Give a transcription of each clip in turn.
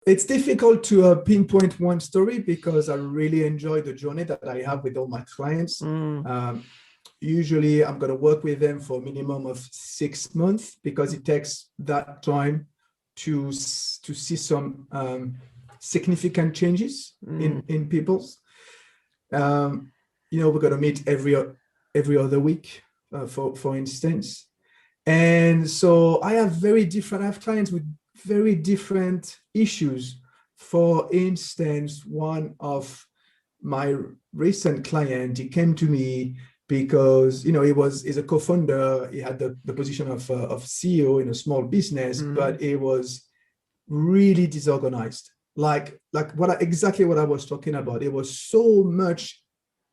It's difficult to pinpoint one story because I really enjoy the journey that I have with all my clients. Usually, I'm going to work with them for a minimum of 6 months because it takes that time to see some significant changes in people's. We're going to meet every other week, for instance. And so I have clients with very different issues. For instance, one of my recent client, he came to me because he's a co-founder. He had the position of CEO in a small business, but he was really disorganized. Like exactly what I was talking about. It was so much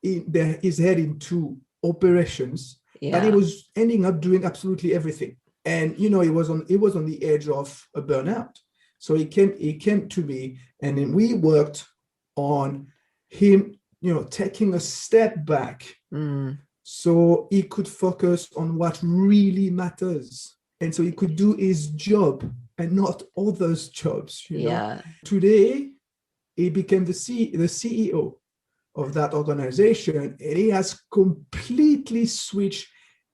in his head into operations that he was ending up doing absolutely everything. And he was on the edge of a burnout. So he came to me, and then we worked on him, taking a step back so he could focus on what really matters. And so he could do his job and not others' jobs. Today, he became the CEO of that organization, and he has completely switched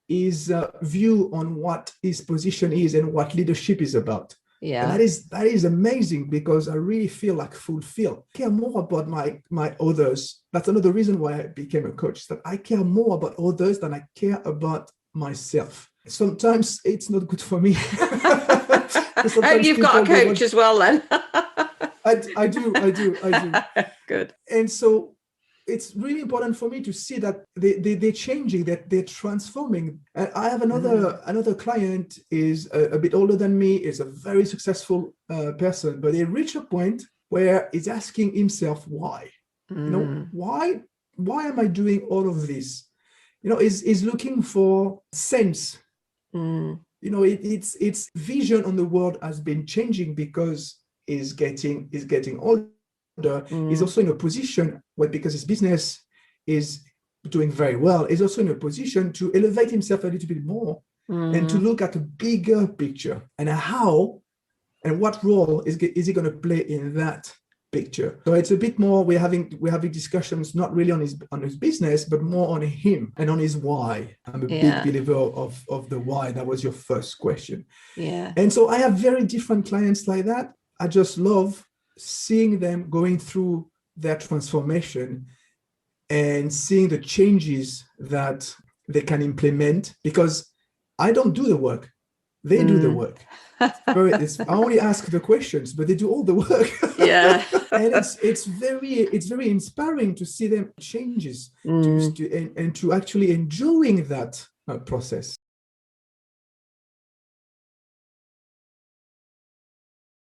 his view on what his position is and what leadership is about. And that is amazing, because I really feel like fulfilled. I care more about my others. That's another reason why I became a coach, that I care more about others than I care about myself. Sometimes it's not good for me. And you've got a coach as well then. I do. Good. And so it's really important for me to see that they're changing, that they're transforming. I have another client, is a bit older than me, is a very successful person, but he reached a point where he's asking himself why. Why am I doing all of this? Is looking for sense. Its vision on the world has been changing because he's getting older. He's also in a position where, because his business is doing very well, he's also in a position to elevate himself a little bit more and to look at a bigger picture and how and what role is he going to play in that picture. So it's a bit more, we're having discussions not really on his business, but more on him and on his why. I'm a big believer of the why. That was your first question. And so I have very different clients like that. I just love seeing them going through their transformation and seeing the changes that they can implement, because I don't do the work. They do the work. I only ask the questions, but they do all the work. And it's very inspiring to see them changes and to actually enjoying that process.